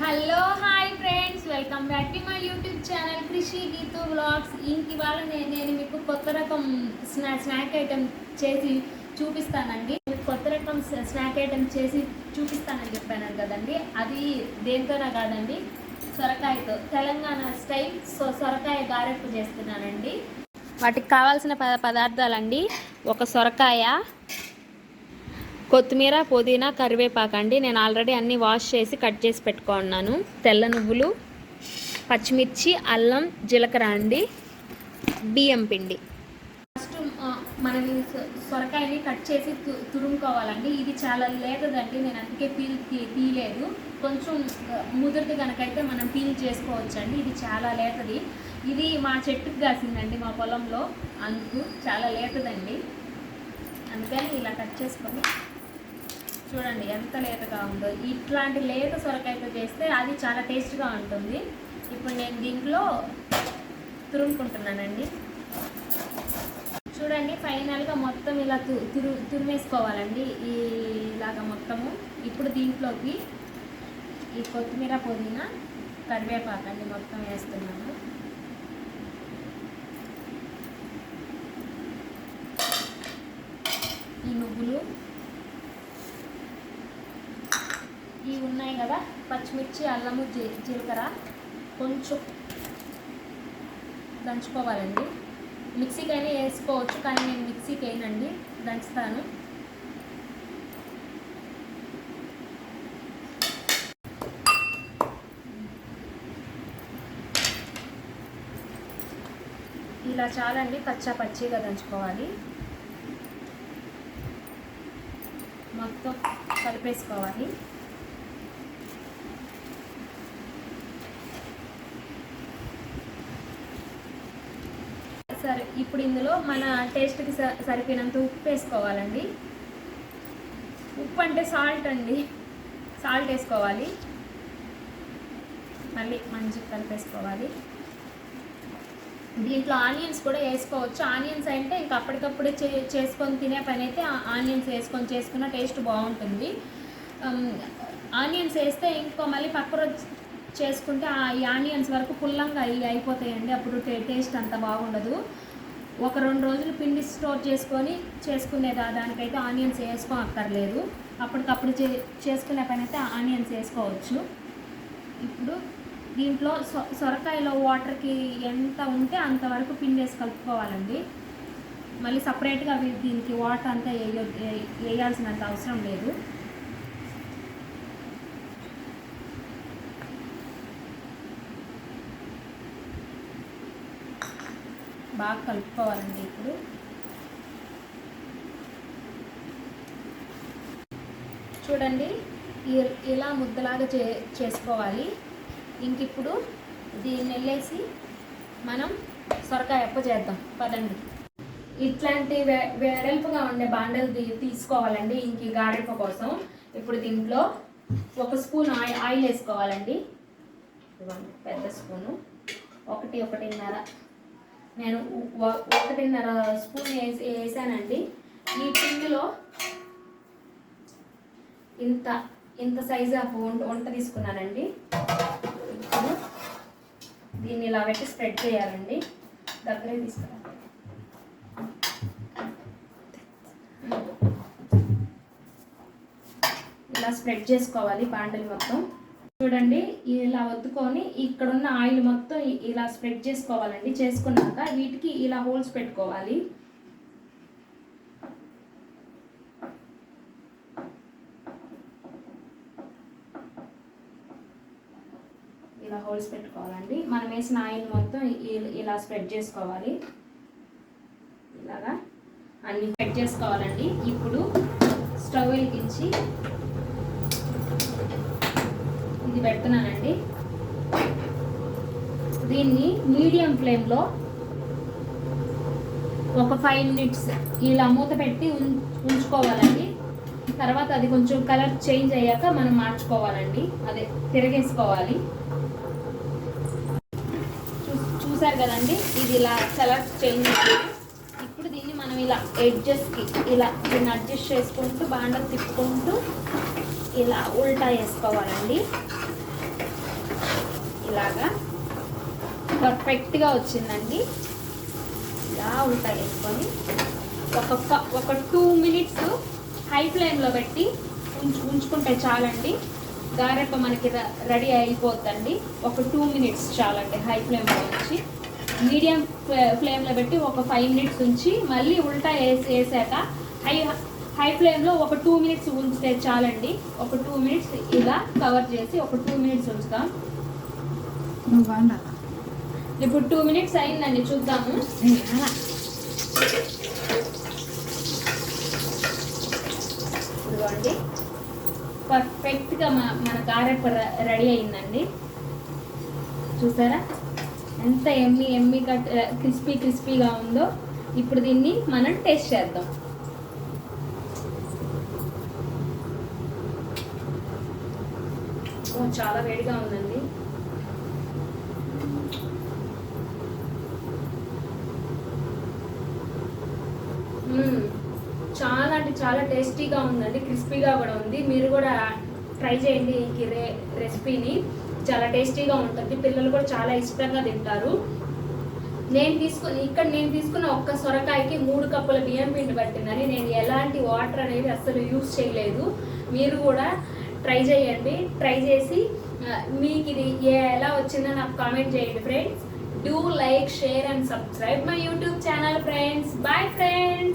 Hello hi friends, welcome back to my YouTube channel కృషి Geethu vlogs. ఇవాళ నేను మీకు కొత్త రకం స్నాక్ ఐటెం చేసి చూపిస్తానండి. కొత్త రకం స్నాక్ ఐటెం చేసి చూపిస్తానని చెప్పాను కదండి. అది దేనితోనే కాదండి, సొరకాయతో తెలంగాణ స్టైల్ సొరకాయ గారెప్పు చేస్తున్నానండి. వాటికి కావాల్సిన పదార్థాలండి: ఒక సొరకాయ, కొత్తిమీర, పుదీనా, కరివేపాకు అండి. నేను ఆల్రెడీ అన్నీ వాష్ చేసి కట్ చేసి పెట్టుకున్నాను. తెల్ల నువ్వులు, పచ్చిమిర్చి, అల్లం, జీలకర్ర అండి, బియ్యం పిండి. ఫస్ట్ మనం సొరకాయని కట్ చేసి తురుముకోవాలండి. ఇది చాలా లేతదండి, నేను అందుకే తీయలేదు. కొంచెం ముదురుది కనుకైతే మనం పీల్ చేసుకోవచ్చండి. ఇది చాలా లేతది. ఇది మా చెట్టుకు కాసిందండి, మా పొలంలో, అందుకు చాలా లేతదండి. అందుకని ఇలా కట్ చేసుకొని చూడండి ఎంత లేతగా ఉందో. ఇట్లాంటి లేత సొరకాయతో చేస్తే అది చాలా టేస్ట్గా ఉంటుంది. ఇప్పుడు నేను దీంట్లో తురుముకుంటున్నానండి. చూడండి, ఫైనల్గా మొత్తం ఇలా తురిమేసుకోవాలండి, ఇలాగా మొత్తము. ఇప్పుడు దీంట్లోకి ఈ కొత్తిమీర, పుదీనా, కరివేపాకు అండి మొత్తం వేస్తున్నాము. ఈ నువ్వులు, ఇవి ఉన్నాయి కదా, పచ్చిమిర్చి, అల్లము, జీలకర్ర కొంచెం దంచుకోవాలండి. మిక్సీకి అయినా వేసుకోవచ్చు, కానీ నేను మిక్సీకి వేయనండి, దంచుతాను. ఇలా చాలండి, కచ్చా పచ్చిగా దంచుకోవాలి. మొత్తం కలిపేసుకోవాలి. సరే, ఇప్పుడు ఇందులో మన టేస్ట్కి సరిపోయినంత ఉప్పు వేసుకోవాలండి. ఉప్పు అంటే సాల్ట్ అండి, సాల్ట్ వేసుకోవాలి. మళ్ళీ మంచిగా కలిపేసుకోవాలి. దీంట్లో ఆనియన్స్ కూడా వేసుకోవచ్చు. ఆనియన్స్ అంటే ఇంకా అప్పటికప్పుడు చేసుకొని తినే పని అయితే ఆనియన్స్ వేసుకొని చేసుకున్న టేస్ట్ బాగుంటుంది. ఆనియన్స్ వేస్తే ఇంకో మళ్ళీ పక్క చేసుకుంటే ఈ ఆనియన్స్ వరకు పుల్లంగా అయిపోతాయండి, అప్పుడు టేస్ట్ అంత బాగుండదు. ఒక 2 రోజులు పిండి స్టోర్ చేసుకొని చేసుకునేది దానికైతే ఆనియన్స్ వేసుకోక్కర్లేదు. అప్పటికప్పుడు చేసుకునే పని అయితే ఆనియన్స్ వేసుకోవచ్చు. ఇప్పుడు దీంట్లో సొరకాయలో వాటర్కి ఎంత ఉంటే అంతవరకు పిండి వేసి కలుపుకోవాలండి. మళ్ళీ సపరేట్గా దీనికి వాటర్ అంతా వేయాల్సినంత అవసరం లేదు. బాగా కలుపుకోవాలండి. ఇప్పుడు చూడండి, ఇలా ముద్దలాగా చేసుకోవాలి. ఇప్పుడు దీన్ని వెళ్ళేసి మనం సొరకాయ అప్ప చేద్దాం పదండి. ఇట్లాంటి వెడల్పుగా ఉండే బాండలు తీసుకోవాలండి ఈ గారెప్ప కోసం. ఇప్పుడు దీంట్లో 1 స్పూన్ ఆయిల్ వేసుకోవాలండి. పెద్ద స్పూను, 1.5 నేను 1.5 స్పూన్ వేసానండి. ఈ పిండిలో ఇంత సైజు వంట తీసుకున్నానండి. ఇప్పుడు దీన్ని ఇలా పెట్టి స్ప్రెడ్ చేయాలండి. దగ్గరే తీసుకురా. ఇలా స్ప్రెడ్ చేసుకోవాలి బాండలు మొత్తం. చూడండి, ఇలా వత్తుకొని ఇక్కడున్న ఆయిల్ మొత్తం ఇలా స్ప్రెడ్ చేసుకోవాలండి. చేసుకున్నాక వీటికి ఇలా హోల్స్ పెట్టుకోవాలి. ఇలా హోల్స్ పెట్టుకోవాలండి. మనం వేసిన ఆయిల్ మొత్తం ఇలా స్ప్రెడ్ చేసుకోవాలి. ఇలాగా అన్ని స్ప్రెడ్ చేసుకోవాలండి. ఇప్పుడు స్టవ్ వెలిగించి ఇది పెడుతున్నానండి. దీన్ని మీడియం ఫ్లేమ్లో ఒక 5 మినిట్స్ ఇలా మూత పెట్టి ఉంచుకోవాలండి. తర్వాత అది కొంచెం కలర్ చేంజ్ అయ్యాక మనం మార్చుకోవాలండి, అదే తిరగేసుకోవాలి. చూసారు కదండి, ఇది ఇలా కలర్ చేంజ్ అయ్యింది. ఇప్పుడు దీన్ని మనం ఇలా ఎడ్జెస్కి దీన్ని అడ్జస్ట్ చేసుకుంటూ బాండలు తిప్పుకుంటూ ఇలా ఉల్టా వేసుకోవాలండి. ఇలాగా పర్ఫెక్ట్గా వచ్చిందండి. ఇలా ఉల్టా వేసుకొని ఒక 2 మినిట్స్ హై ఫ్లేమ్లో పెట్టి ఉంచుకుంటే చాలండి. గారెప్ప మనకి రెడీ అయిపోద్దండి. ఒక 2 మినిట్స్ చాలండి హై ఫ్లేమ్లో ఉంచి. మీడియం ఫ్లేమ్లో పెట్టి ఒక 5 మినిట్స్ ఉంచి మళ్ళీ ఉల్టా వేసాక హై ఫ్లేమ్లో ఒక 2 మినిట్స్ ఉంచితే చాలండి. ఒక 2 మినిట్స్ ఇలా కవర్ చేసి ఒక 2 మినిట్స్ ఉంచుతాం. ఇప్పుడు 2 మినిట్స్ అయిందండి, చూద్దాము. ఇదిగోండి పర్ఫెక్ట్గా మన గారెప్ప రెడీ అయిందండి. చూసారా ఎంత ఎమ్మి క్రిస్పీగా ఉందో. ఇప్పుడు దీన్ని మనం టేస్ట్ చేద్దాం. చాలా వేడిగా ఉందండి. చాలా అంటే చాలా టేస్టీగా ఉందండి, క్రిస్పీగా కూడా ఉంది. మీరు కూడా ట్రై చేయండి ఈ రెసిపీని. చాలా టేస్టీగా ఉంటుంది, పిల్లలు కూడా చాలా ఇష్టంగా తింటారు. నేను తీసుకున్న ఒక్క సొరకాయకి 3 కప్పుల బియ్యం పిండి పట్టిందని. నేను ఎలాంటి వాటర్ అనేది అస్సలు యూజ్ చేయలేదు. మీరు కూడా ట్రై చేయండి. ట్రై చేసి మీకు ఇది ఎలా వచ్చిందో నాకు కామెంట్ చేయండి friends. Do like, share and subscribe my YouTube channel friends. Bye friends.